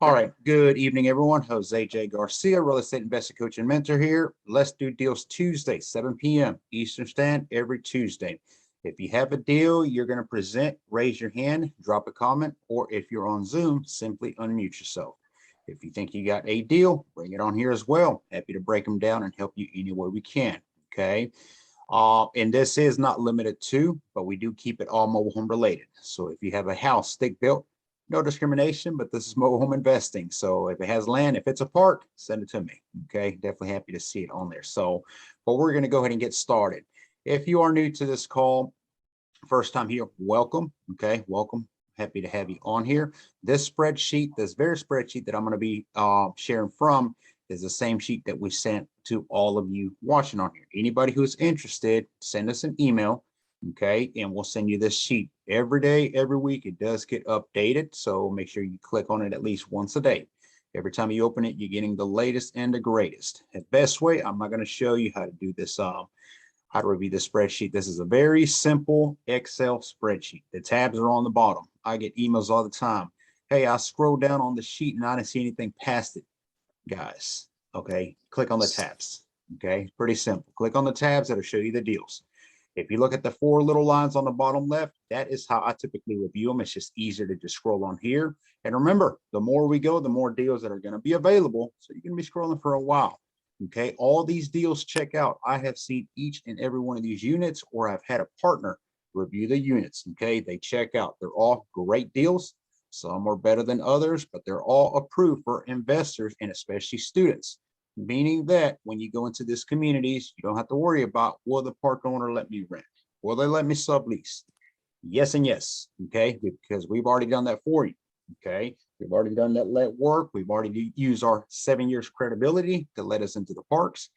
All right. Good evening, everyone. Jose J. Garcia, real estate investor coach and mentor here. Let's do deals Tuesday, 7 p.m. Eastern Stand every Tuesday. If you have a deal you're going to present, raise your hand, drop a comment, or if you're on Zoom, simply unmute yourself. If you think you got a deal, bring it on here as well. Happy to break them down and help you any way we can. Okay. And this is not limited to, but we do keep it all mobile home related. So if you have a house stick built, no discrimination, but this is mobile home investing. So if it has land, if it's a park, send it to me. Okay, definitely happy to see it on there. So, but we're going to go ahead and get started. If you are new to this call, first time here, welcome. Okay, welcome. Happy to have you on here. This spreadsheet, this very spreadsheet that I'm going to be sharing from is the same sheet that we sent to all of you watching on here. Anybody who's interested, send us an email. Okay, and we'll send you this sheet every day, every week. It does get updated, so make sure you click on it at least once a day. Every time you open it, you're getting the latest and the greatest. The best way, I'm not going to show you how to do this, how to review the spreadsheet. This is a very simple Excel spreadsheet. The tabs are on the bottom. I get emails all the time. Hey, I scrolled down on the sheet and I didn't see anything past it. Guys, okay, click on the tabs. Okay, pretty simple. Click on the tabs that'll show you the deals. If you look at the four little lines on the bottom left, that is how I typically review them. It's just easier to just scroll on here. And remember, the more we go, the more deals that are going to be available. So you're going to be scrolling for a while. Okay, all these deals check out. I have seen each and every one of these units, or I've had a partner review the units. Okay, they check out. They're all great deals. Some are better than others, but they're all approved for investors and especially students. Meaning that when you go into these communities, you don't have to worry about, will the park owner let me rent? Will they let me sublease? Yes and yes, okay? Because we've already done that for you, okay? We've already done that let work. We've already used our 7 years credibility to let us into the parks.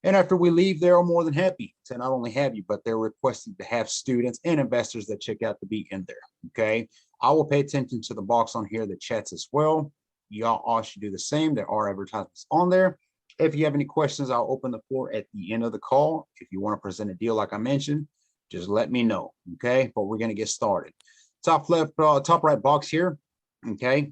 And after we leave, they're more than happy to not only have you, but they're requesting to have students and investors that check out to be in there, okay? I will pay attention to the box on here, the chats as well. Y'all all should do the same. There are advertisements on there. If you have any questions, I'll open the floor at the end of the call. If you want to present a deal like I mentioned, just let me know, okay? But we're going to get started. Top left, top right box here, okay?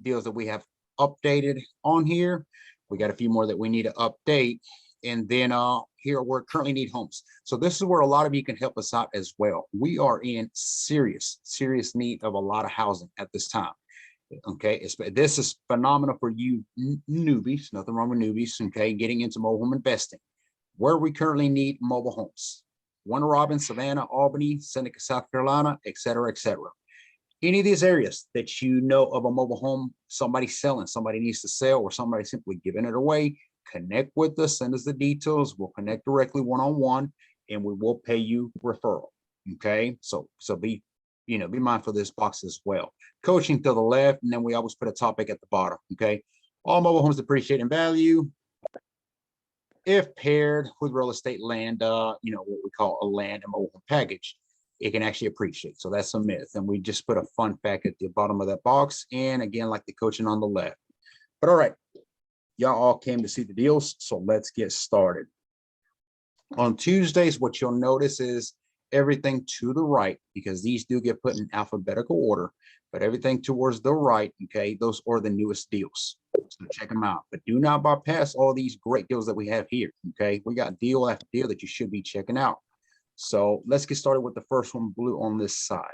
Deals that we have updated on here. We got a few more that we need to update. And then here we're currently need homes. So this is where a lot of you can help us out as well. We are in serious need of a lot of housing at this time. Okay, this is phenomenal for you newbies. Nothing wrong with newbies. Okay, getting into mobile home investing. Where we currently need mobile homes: Warner Robins, Savannah, Albany, Seneca, South Carolina, etc., etc. Any of these areas that you know of a mobile home, somebody selling, somebody needs to sell, or somebody simply giving it away, connect with us, send us the details. We'll connect directly one-on-one, and we will pay you referral. Okay, so be mindful of this box as well. Coaching to the left, and then we always put a topic at the bottom. Okay, all mobile homes depreciate in value if paired with real estate land, what we call a land and mobile home package. It can actually appreciate. So that's a myth. And we just put a fun fact at the bottom of that box. And again, like the coaching on the left. But all right, y'all all came to see the deals. So let's get started. On Tuesdays, what you'll notice is everything to the right, because these do get put in alphabetical order, but everything towards the right, okay, those are the newest deals. So check them out, but do not bypass all these great deals that we have here. Okay, we got deal after deal that you should be checking out. So let's get started with the first one, blue on this side.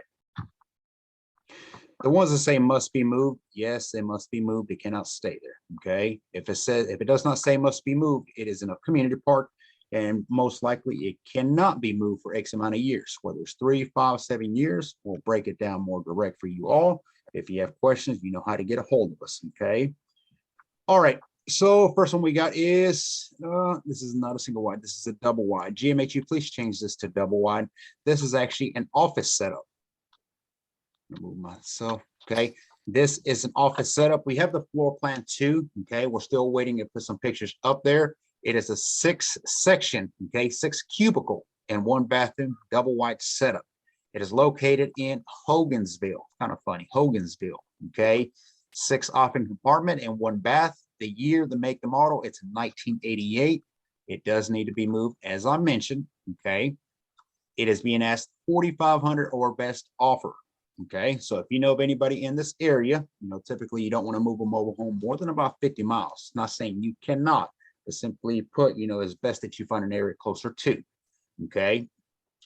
The ones that say must be moved, yes, they must be moved. It cannot stay there. Okay, if it does not say must be moved, it is in a community park, and most likely it cannot be moved for X amount of years, whether it's 3, 5, 7 years. We'll break it down more direct for you all. If you have questions, you know how to get a hold of us. Okay. All right. So first one we got is, this is not a single wide. This is a double wide. GMHU, please change this to double wide. This is actually an office setup. Remove myself. Okay. This is an office setup. We have the floor plan too. Okay. We're still waiting to put some pictures up there. It is a 6-section, okay, 6 cubicle and 1 bathroom, double wide setup. It is located in Hogansville. Kind of funny, Hogansville, okay. 6 office compartment and 1 bath. The year, the make, the model, it's 1988. It does need to be moved, as I mentioned, okay. It is being asked $4,500 or best offer. Okay, so if you know of anybody in this area, typically you don't want to move a mobile home more than about 50 miles. Not saying you cannot, but simply put, it's best that you find an area closer to. Okay,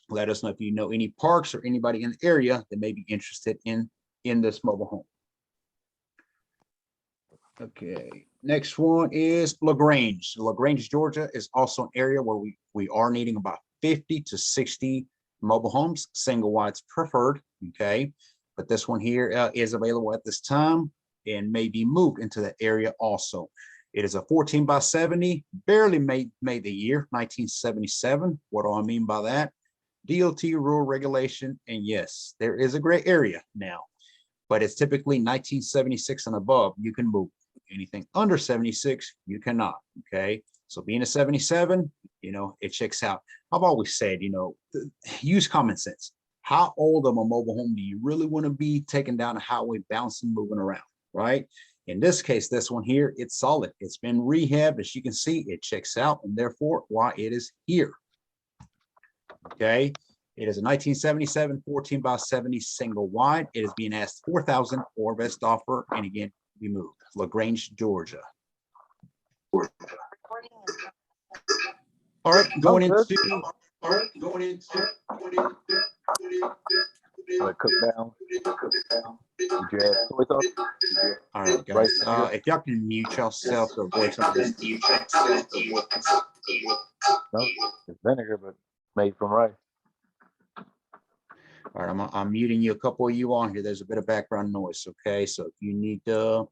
let us know if you know any parks or anybody in the area that may be interested in this mobile home. Okay, next one is Lagrange. Lagrange, Georgia is also an area where we are needing about 50 to 60 mobile homes, single wides preferred. Okay, but this one here is available at this time and may be moved into the area also. It is a 14 by 70, barely made the year 1977. What do I mean by that? DOT rule regulation, and yes, there is a gray area now, but it's typically 1976 and above you can move. Anything under 76 you cannot. Okay, so being a 77, it checks out. I've always said, use common sense. How old of a mobile home do you really want to be taking down a highway, bouncing, moving around, right? In this case, this one here, it's solid. It's been rehabbed. As you can see, it checks out, and therefore why it is here. Okay, it is a 1977 14 by 70 single wide. It is being asked 4,000 or best offer, and again, we moved. Lagrange, Georgia. All right, going into cook down. All right, guys. If y'all can mute yourself to avoid some of this. No, it's vinegar, but made from rice. All right, I'm muting you. A couple of you on here. There's a bit of background noise. Okay, so if you need to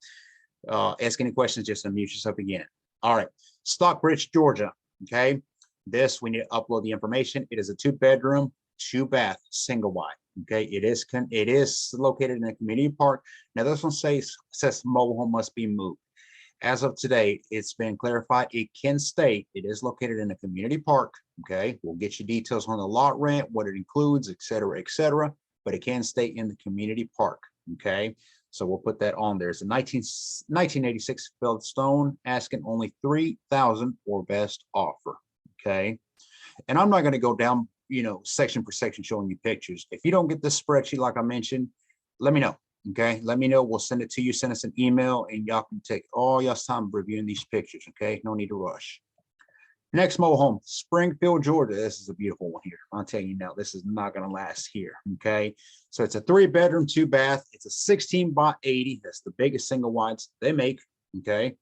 ask any questions, just unmute yourself again. All right, Stockbridge, Georgia. Okay, this we need to upload the information. It is a 2-bedroom, 2-bath, single wide. Okay, it is located in a community park. Now this one says mobile home must be moved. As of today, it's been clarified. It can stay. It is located in a community park. Okay, we'll get you details on the lot rent, what it includes, et cetera, but it can stay in the community park. Okay, so we'll put that on there. It's a 1986 Feldstone, asking only 3,000 or best offer. Okay, and I'm not going to go down, section per section showing you pictures. If you don't get this spreadsheet, like I mentioned, let me know. Okay, let me know. We'll send it to you. Send us an email, and y'all can take all y'all's time reviewing these pictures. Okay, no need to rush. Next mobile home, Springfield, Georgia. This is a beautiful one here. I'll tell you now, this is not going to last here. Okay, so it's a 3-bedroom, 2-bath. It's a 16 by 80. That's the biggest single wides they make. Okay,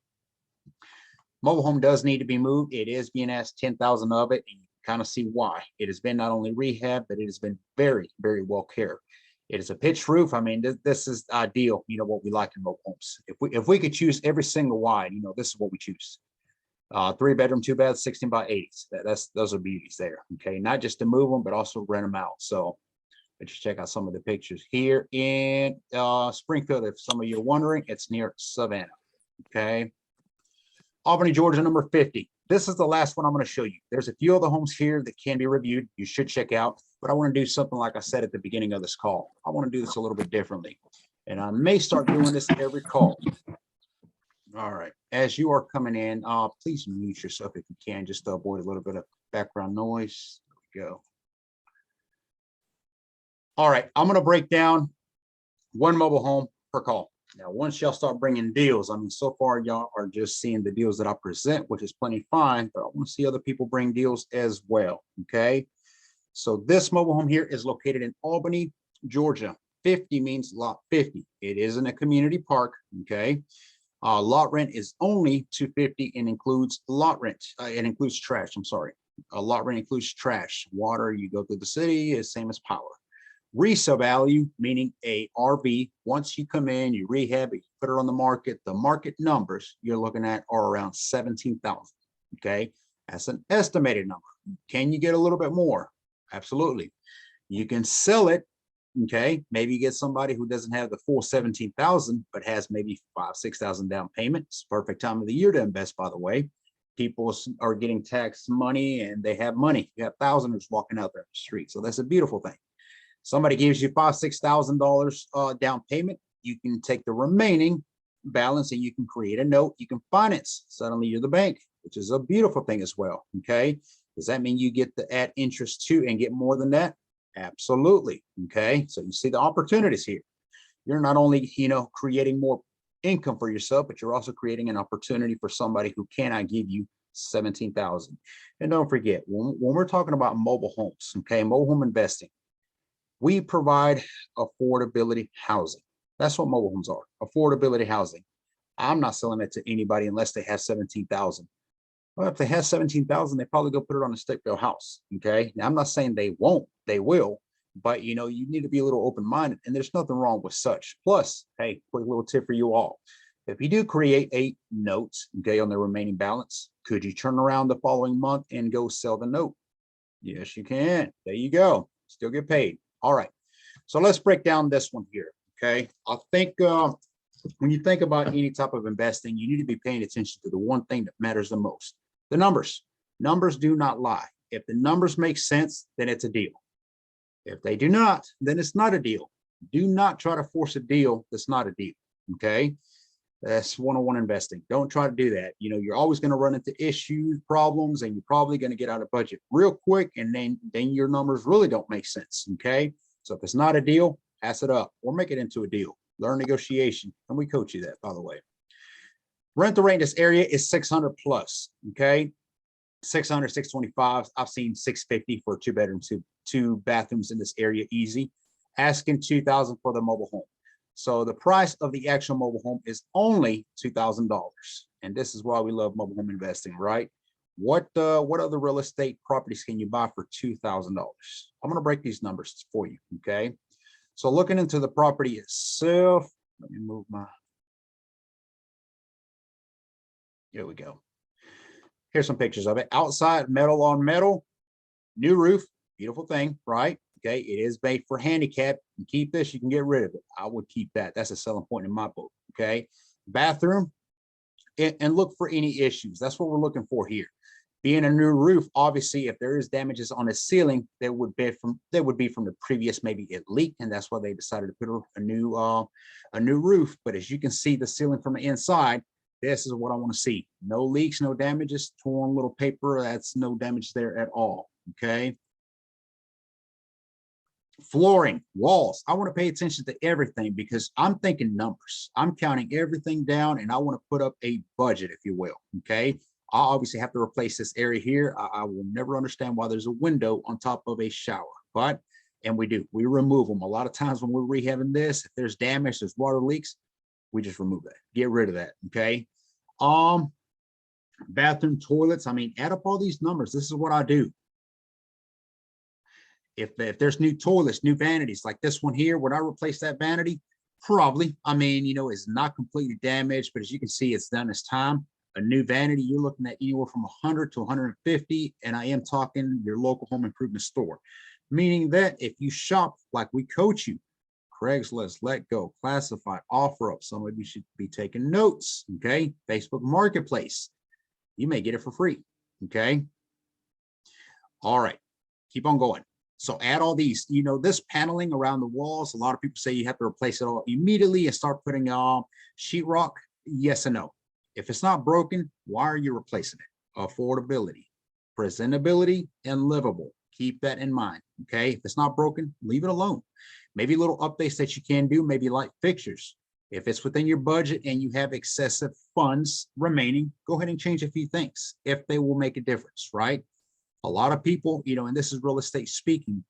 mobile home does need to be moved. It is being asked 10,000 of it, and you kind of see why. It has been not only rehab, but it has been very, very well cared. It is a pitched roof. I mean, this is ideal. What we like in mobile homes. If we could choose every single wide, this is what we choose. 3-bedroom, 2-bath, 16 by 80s. Those are beauties there. Okay, not just to move them, but also rent them out. So let's just check out some of the pictures here in Springfield. If some of you are wondering, it's near Savannah. Okay, Albany, Georgia, number 50. This is the last one I'm going to show you. There's a few other homes here that can be reviewed. You should check out, but I want to do something like I said at the beginning of this call. I want to do this a little bit differently, and I may start doing this every call. All right, as you are coming in, please mute yourself if you can, just to avoid a little bit of background noise. There we go. All right, I'm going to break down one mobile home per call. Now, once y'all start bringing deals, I mean, so far y'all are just seeing the deals that I present, which is plenty fine, but I want to see other people bring deals as well. Okay, so this mobile home here is located in Albany, Georgia. 50 means lot 50. It is in a community park. Okay, lot rent is only $250 and includes lot rent. It includes trash. I'm sorry. Lot rent includes trash, water. You go through the city, is same as power. Resale value, meaning a RV, once you come in, you rehab it, you put it on the market numbers you're looking at are around 17,000. Okay, that's an estimated number. Can you get a little bit more? Absolutely. You can sell it. Okay, maybe you get somebody who doesn't have the full 17,000, but has maybe 5,000-6,000 down payment. It's perfect time of the year to invest, by the way. People are getting tax money and they have money. You have thousands walking out there in the street. So that's a beautiful thing. Somebody gives you $5,000-6,000 down payment. You can take the remaining balance and you can create a note. You can finance. Suddenly you're the bank, which is a beautiful thing as well. Okay, does that mean you get to add interest to and get more than that? Absolutely. Okay. So you see the opportunities here. You're not only, creating more income for yourself, but you're also creating an opportunity for somebody who cannot give you 17,000. And don't forget, when we're talking about mobile homes, okay, mobile home investing, we provide affordability housing. That's what mobile homes are, affordability housing. I'm not selling it to anybody unless they have 17,000. Well, if they have 17,000, they probably go put it on a stick built house. Okay. Now I'm not saying they won't, they will, but you need to be a little open-minded, and there's nothing wrong with such. Plus, hey, quick little tip for you all. If you do create a note, okay, on the remaining balance, could you turn around the following month and go sell the note? Yes, you can. There you go. Still get paid. All right. So let's break down this one here. Okay. I think when you think about any type of investing, you need to be paying attention to the one thing that matters the most. The numbers. Numbers do not lie. If the numbers make sense, then it's a deal. If they do not, then it's not a deal. Do not try to force a deal that's not a deal. Okay. That's one-on-one investing. Don't try to do that. You're always going to run into issues, problems, and you're probably going to get out of budget real quick. And then your numbers really don't make sense. Okay. So if it's not a deal, pass it up or make it into a deal. Learn negotiation. And we coach you that, by the way. Rental rate in this area is 600 plus. Okay. 600, 625. I've seen 650 for a 2-bedroom, two bathrooms in this area. Easy. Asking 2,000 for the mobile home. So the price of the actual mobile home is only $2,000. And this is why we love mobile home investing, right? What other real estate properties can you buy for $2,000? I'm going to break these numbers for you. Okay. So looking into the property itself, let me move here we go. Here's some pictures of it. Outside, metal on metal, new roof, beautiful thing, right? Okay, it is made for handicap. You keep this, you can get rid of it. I would keep that. That's a selling point in my book. Okay, bathroom, and look for any issues. That's what we're looking for here. Being a new roof, obviously, if there is damages on the ceiling, that would be from the previous, maybe it leaked, and that's why they decided to put a new roof. But as you can see, the ceiling from the inside, this is what I want to see. No leaks, no damages, torn little paper. That's no damage there at all. Okay. Flooring, walls. I want to pay attention to everything because I'm thinking numbers. I'm counting everything down, and I want to put up a budget, if you will. Okay. I obviously have to replace this area here. I will never understand why there's a window on top of a shower, and we remove them. A lot of times when we're rehabbing this, if there's damage, there's water leaks, we just remove that, get rid of that. Okay. Bathroom, toilets. I mean, add up all these numbers. This is what I do. If there's new toilets, new vanities, like this one here, would I replace that vanity? Probably. I mean, it's not completely damaged, but as you can see, it's done its time. A new vanity, you're looking at anywhere from 100 to 150, and I am talking your local home improvement store. Meaning that if you shop like we coach you, Craigslist, Let Go, Classified, OfferUp, some of you should be taking notes. Okay, Facebook Marketplace, you may get it for free. Okay, all right, keep on going. So add all these, this paneling around the walls. A lot of people say you have to replace it all immediately and start putting sheetrock. Yes and no. If it's not broken, why are you replacing it? Affordability, presentability, and livable. Keep that in mind. Okay. If it's not broken, leave it alone. Maybe little updates that you can do, maybe light fixtures. If it's within your budget and you have excessive funds remaining, go ahead and change a few things if they will make a difference, right? A lot of people, and this is real estate speaking,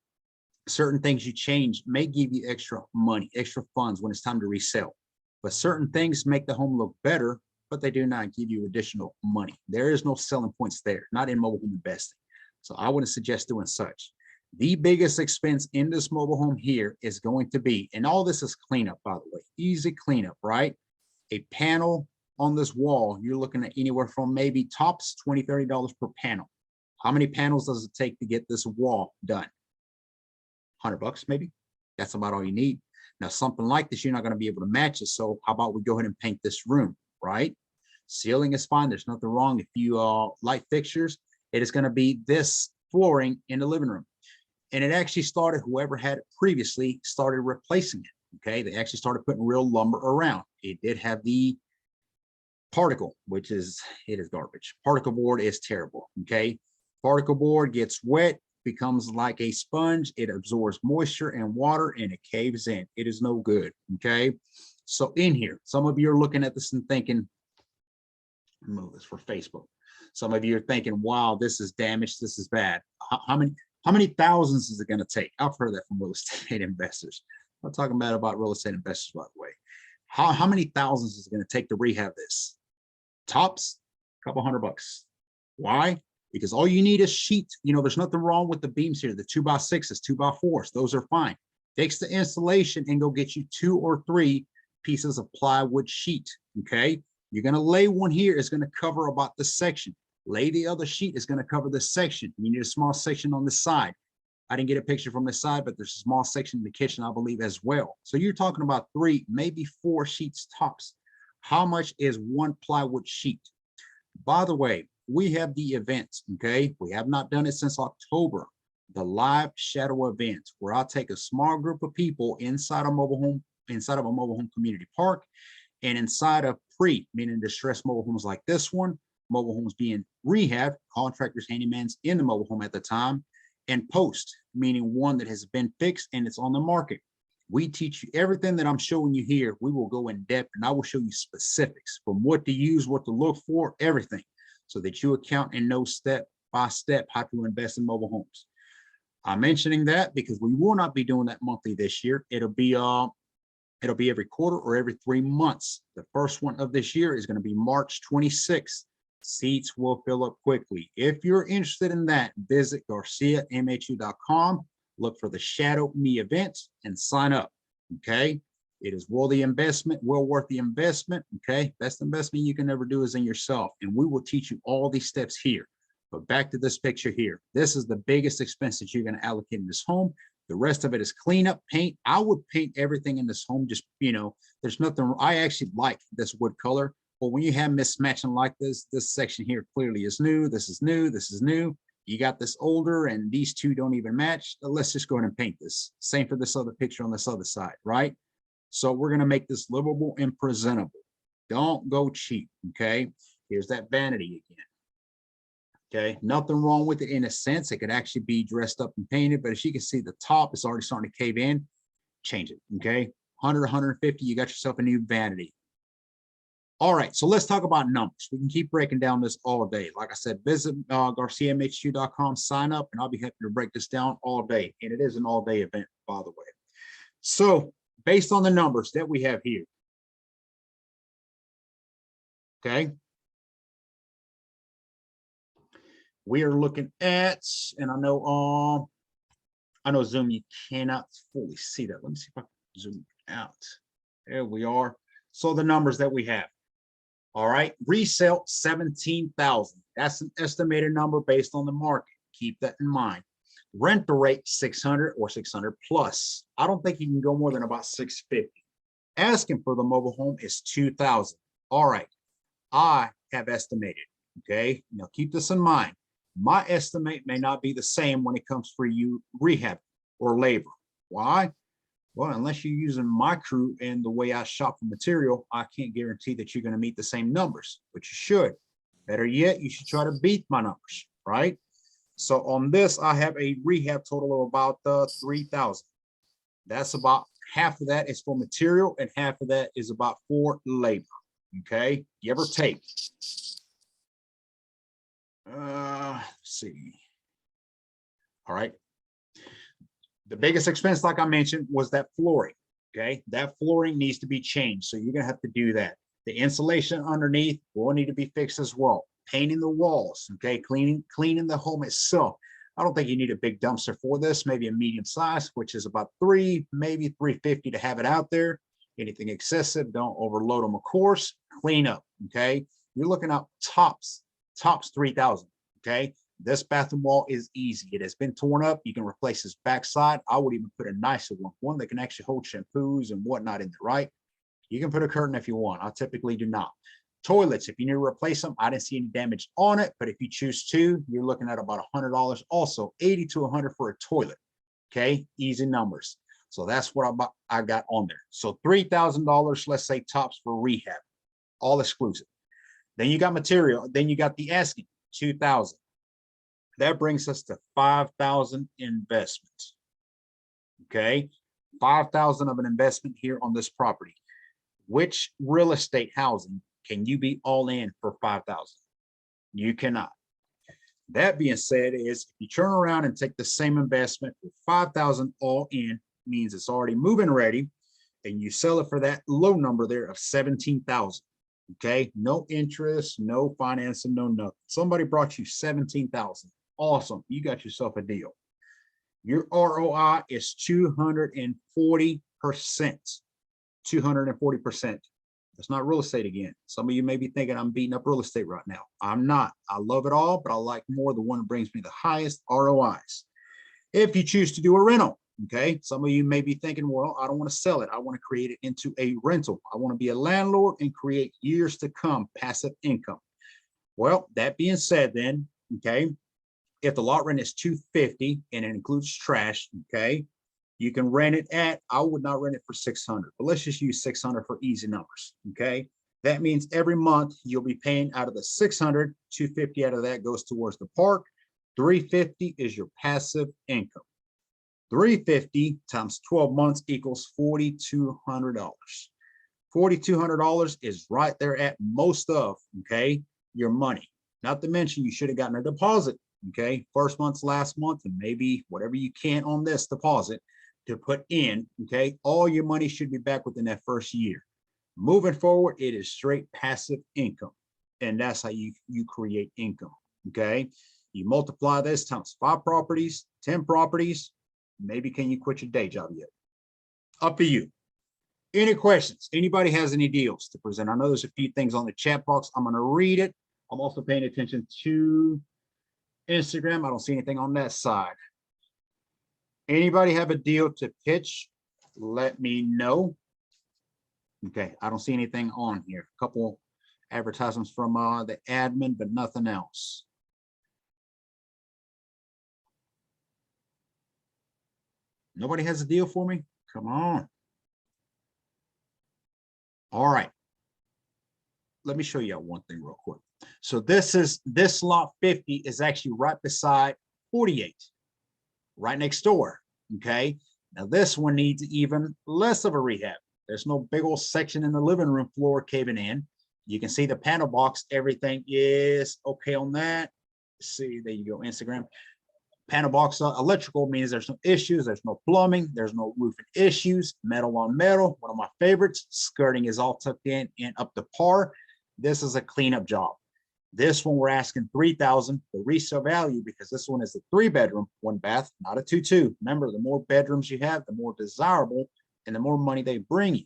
certain things you change may give you extra money, extra funds when it's time to resell. But certain things make the home look better, but they do not give you additional money. There is no selling points there, not in mobile home investing. So I wouldn't suggest doing such. The biggest expense in this mobile home here is going to be, and all this is cleanup, by the way, easy cleanup, right? A panel on this wall, you're looking at anywhere from maybe tops $20, $30 per panel. How many panels does it take to get this wall done? $100 maybe. That's about all you need. Now, something like this, you're not going to be able to match it. So how about we go ahead and paint this room, right? Ceiling is fine. There's nothing wrong. If you light fixtures, it is going to be this flooring in the living room. And it actually started, whoever had it previously started replacing it. Okay. They actually started putting real lumber around. It did have the particle, it is garbage. Particle board is terrible. Okay. Particle board gets wet, becomes like a sponge. It absorbs moisture and water and it caves in. It is no good. Okay. So in here, some of you are looking at this and thinking, move this for Facebook. Some of you are thinking, wow, this is damaged. This is bad. How many thousands is it going to take? I've heard that from real estate investors. I'm talking about real estate investors, by the way. How many thousands is it going to take to rehab this? Tops, a couple $100. Why? Because all you need is sheet. You know, there's nothing wrong with the beams here. The 2x6s, 2x4s, those are fine. Fix the installation and go get you 2 or 3 pieces of plywood sheet. Okay. You're going to lay one here. It's going to cover about this section. Lay the other sheet is going to cover this section. You need a small section on the side. I didn't get a picture from the side, but there's a small section in the kitchen, I believe, as well. So you're talking about 3, maybe 4 sheets tops. How much is 1 plywood sheet? By the way, we have the events, okay? We have not done it since October. The live shadow event, where I'll take a small group of people inside a mobile home, inside of a mobile home community park, and inside of meaning distressed mobile homes like this one, mobile homes being rehabbed, contractors, handymans in the mobile home at the time, and post, meaning one that has been fixed and it's on the market. We teach you everything that I'm showing you here. We will go in depth and I will show you specifics from what to use, what to look for, everything, so that you account and know step by step how to invest in mobile homes. I'm mentioning that because we will not be doing that monthly this year. It'll be every quarter or every 3 months. The first one of this year is going to be March 26th. Seats will fill up quickly. If you're interested in that, visit GarciaMHU.com, look for the Shadow Me events and sign up. Okay. It is well worth the investment. Okay. Best investment you can ever do is in yourself. And we will teach you all these steps here. But back to this picture here. This is the biggest expense that you're going to allocate in this home. The rest of it is cleanup, paint. I would paint everything in this home. Just, you know, there's nothing. I actually like this wood color. But when you have mismatching like this section here clearly is new. This is new. This is new. You got this older and these two don't even match. Let's just go ahead and paint this. Same for this other picture on this other side, right? So we're going to make this livable and presentable. Don't go cheap, okay? Here's that vanity again. Okay, nothing wrong with it in a sense. It could actually be dressed up and painted, but as you can see, the top is already starting to cave in. Change it, okay? 100, 150, you got yourself a new vanity. All right, so let's talk about numbers. We can keep breaking down this all day. Like I said, visit GarciaMHU.com, sign up, and I'll be happy to break this down all day. And it is an all-day event, by the way. So based on the numbers that we have here, okay, we are looking at, and I know Zoom, you cannot fully see that. Let me see if I can zoom out. There we are. So the numbers that we have. All right, resale 17,000. That's an estimated number based on the market. Keep that in mind. Rental rate 600 or 600 plus. I don't think you can go more than about 650. Asking for the mobile home is 2,000. All right, I have estimated. Okay, now keep this in mind. My estimate may not be the same when it comes for you rehab or labor. Why? Well, unless you're using my crew and the way I shop for material, I can't guarantee that you're going to meet the same numbers, but you should. Better yet, you should try to beat my numbers, right? So on this, I have a rehab total of about 3,000. That's about half of that is for material and half of that is about for labor, okay? Give or take. Let's see. All right. The biggest expense, like I mentioned, was that flooring. Okay, that flooring needs to be changed, so you're gonna have to do that. The insulation underneath will need to be fixed as well. Painting the walls. Okay, cleaning the home itself. I don't think you need a big dumpster for this. Maybe a medium size, which is about maybe 350 to have it out there. Anything excessive, don't overload them. Of course, clean up. Okay, you're looking at tops 3,000. Okay. This bathroom wall is easy. It has been torn up. You can replace this backside. I would even put a nicer one that can actually hold shampoos and whatnot in there, right? You can put a curtain if you want. I typically do not. Toilets, if you need to replace them, I didn't see any damage on it, but if you choose to, you're looking at about $100. Also, 80 to 100 for a toilet. Okay, easy numbers. So that's what I got on there. So $3,000, let's say tops for rehab, all exclusive. Then you got material. Then you got the asking, 2,000. That brings us to 5,000 investments. Okay, 5,000 of an investment here on this property. Which real estate housing can you be all in for 5,000? You cannot. That being said, is if you turn around and take the same investment for 5,000 all in, means it's already moving ready, and you sell it for that low number there of 17,000. Okay, no interest, no financing, no nothing. Somebody brought you 17,000. Awesome, you got yourself a deal. Your ROI is 240%. 240%. It's not real estate again. Some of you may be thinking I'm beating up real estate right now. I'm not. I love it all, but I like more the one that brings me the highest ROIs. If you choose to do a rental, okay, some of you may be thinking, well, I don't want to sell it. I want to create it into a rental. I want to be a landlord and create years to come passive income. Well, that being said, then, okay, if the lot rent is $250 and it includes trash, okay, you can rent it at, I would not rent it for 600, but let's just use 600 for easy numbers, okay? That means every month you'll be paying out of the 600, 250 out of that goes towards the park. 350 is your passive income. 350 times 12 months equals $4,200. $4,200 is right there at most of, okay, your money. Not to mention you should have gotten a deposit, okay? First month's last month and maybe whatever you can on this deposit to put in, okay? All your money should be back within that first year. Moving forward, it is straight passive income. And that's how you create income, okay? You multiply this times 5 properties, 10 properties, maybe can you quit your day job yet? Up to you. Any questions? Anybody has any deals to present? I know there's a few things on the chat box. I'm gonna read it. I'm also paying attention to Instagram. I don't see anything on that side. Anybody have a deal to pitch? Let me know. Okay, I don't see anything on here. A couple advertisements from the admin, but nothing else. Nobody has a deal for me? Come on. All right. Let me show you one thing real quick. So this lot 50 is actually right beside 48. Right next door, okay? Now this one needs even less of a rehab. There's no big old section in the living room floor caving in. You can see the panel box, everything is okay on that. See, there you go, Instagram. Panel box electrical means there's no issues, there's no plumbing, there's no roofing issues, metal on metal, one of my favorites. Skirting is all tucked in and up to par. This is a cleanup job. This one we're asking 3,000 for resale value because this one is a 3-bedroom, 1 bath, not a 2-2. Remember, the more bedrooms you have, the more desirable and the more money they bring you.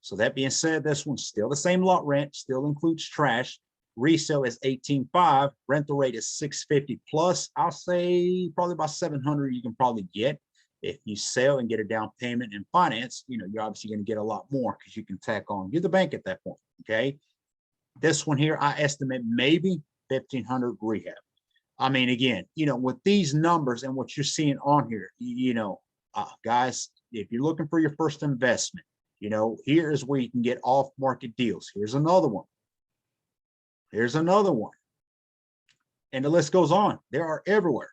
So that being said, this one's still the same lot rent, still includes trash. Resale is 18.5, rental rate is 650 plus. I'll say probably about 700 you can probably get. If you sell and get a down payment and finance, you know, you're obviously going to get a lot more because you can tack on. You're the bank at that point, okay? This one here, I estimate maybe 1,500 rehab. I mean, again, you know, with these numbers and what you're seeing on here, you know, guys, if you're looking for your first investment, you know, here is where you can get off-market deals. Here's another one. Here's another one. And the list goes on. There are everywhere.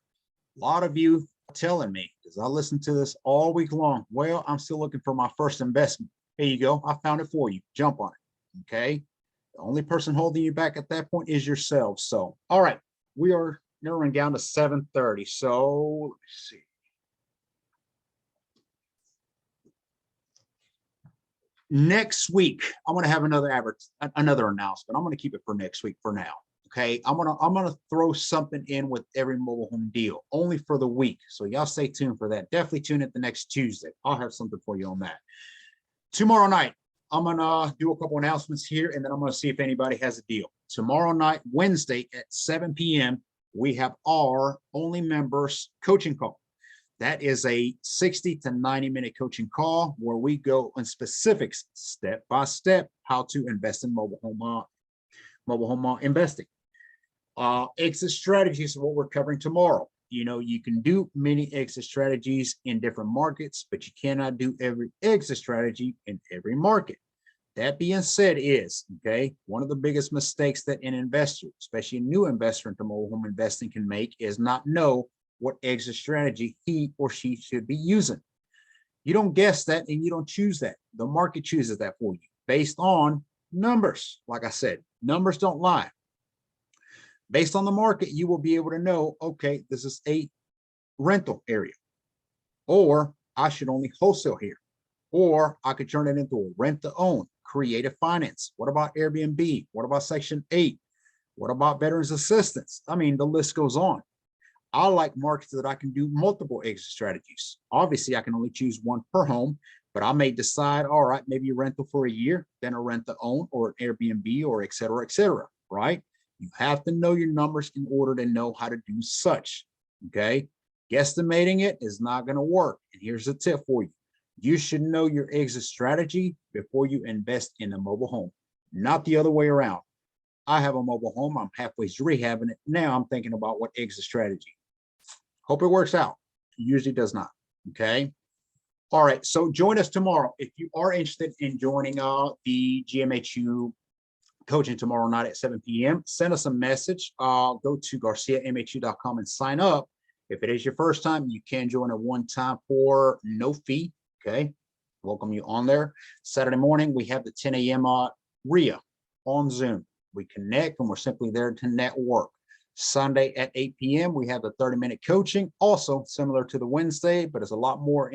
A lot of you are telling me, because I listen to this all week long, well, I'm still looking for my first investment. Here you go. I found it for you. Jump on it. Okay. The only person holding you back at that point is yourself. So, all right, we are narrowing down to 7:30. So let's see. Next week, I'm going to have another announcement. I'm going to keep it for next week for now. Okay, I'm gonna throw something in with every mobile home deal only for the week. So y'all stay tuned for that. Definitely tune in the next Tuesday. I'll have something for you on that. Tomorrow night, I'm gonna do a couple announcements here, and then I'm gonna see if anybody has a deal. Tomorrow night, Wednesday at 7 p.m., we have our only members coaching call. That is a 60 to 90-minute coaching call where we go on specifics, step by step, how to invest in mobile home investing. Exit strategies is what we're covering tomorrow. You know, you can do many exit strategies in different markets, but you cannot do every exit strategy in every market. That being said okay, one of the biggest mistakes that an investor, especially a new investor into mobile home investing, can make is not know what exit strategy he or she should be using. You don't guess that and you don't choose that. The market chooses that for you based on numbers. Like I said, numbers don't lie. Based on the market, you will be able to know, okay, this is a rental area, or I should only wholesale here, or I could turn it into a rent to own, creative finance. What about Airbnb? What about Section 8? What about veterans assistance? I mean, the list goes on. I like markets that I can do multiple exit strategies. Obviously, I can only choose one per home, but I may decide, all right, maybe a rental for a year, then a rent to own or an Airbnb or et cetera, right? You have to know your numbers in order to know how to do such, okay? Guesstimating it is not going to work. And here's a tip for you. You should know your exit strategy before you invest in a mobile home, not the other way around. I have a mobile home. I'm halfway through rehabbing it. Now I'm thinking about what exit strategy. Hope it works out. It usually does not. Okay. All right. So join us tomorrow. If you are interested in joining the GMHU coaching tomorrow night at 7 p.m., send us a message. Go to garciamhu.com and sign up. If it is your first time, you can join at one time for no fee. Okay. Welcome you on there. Saturday morning, we have the 10 a.m. RIA on Zoom. We connect and we're simply there to network. Sunday at 8 p.m. we have the 30-minute coaching, also similar to the Wednesday, but it's a lot more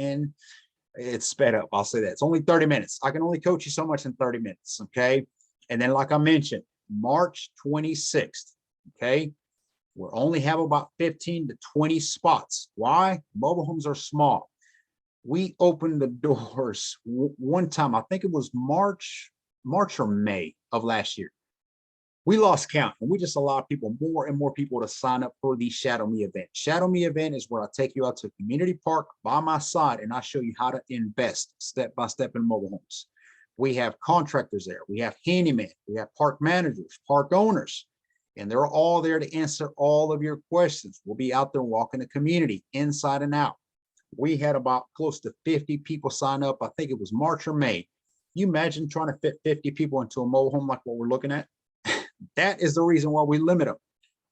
it's sped up. I'll say that. It's only 30 minutes. I can only coach you so much in 30 minutes. Okay. And then, like I mentioned, March 26th. Okay. We'll only have about 15 to 20 spots. Why? Mobile homes are small. We opened the doors one time. I think it was March or May of last year. We lost count and we just allowed more and more people to sign up for the Shadow Me event. Shadow Me event is where I take you out to a community park by my side and I show you how to invest step by step in mobile homes. We have contractors there. We have handymen. We have park managers, park owners, and they're all there to answer all of your questions. We'll be out there walking the community inside and out. We had about close to 50 people sign up. I think it was March or May. You imagine trying to fit 50 people into a mobile home like what we're looking at? That is the reason why we limit them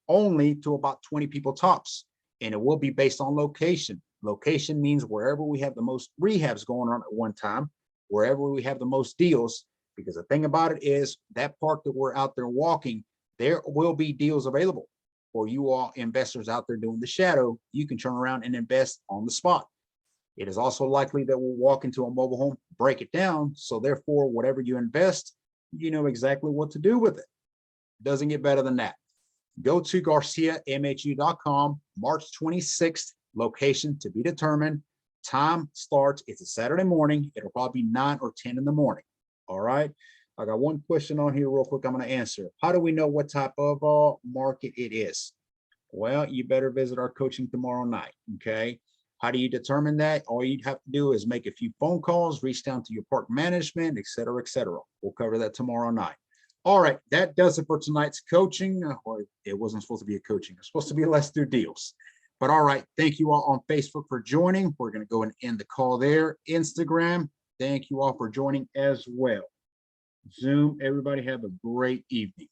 only to about 20 people tops. And it will be based on location. Location means wherever we have the most rehabs going on at one time, wherever we have the most deals, because the thing about it is that park that we're out there walking, there will be deals available for you all investors out there doing the shadow. You can turn around and invest on the spot. It is also likely that we'll walk into a mobile home, break it down. So therefore, whatever you invest, you know exactly what to do with it. Doesn't get better than that. Go to garciamhu.com, March 26th, location to be determined. Time starts, it's a Saturday morning. It'll probably be 9 or 10 in the morning. All right. I got one question on here real quick I'm going to answer. How do we know what type of market it is? Well, you better visit our coaching tomorrow night. Okay. How do you determine that? All you have to do is make a few phone calls, reach down to your park management, et cetera, et cetera. We'll cover that tomorrow night. All right, that does it for tonight's coaching. Or it wasn't supposed to be a coaching. It's supposed to be Let's Do Deals. But all right, thank you all on Facebook for joining. We're going to go and end the call there. Instagram, thank you all for joining as well. Zoom, everybody have a great evening.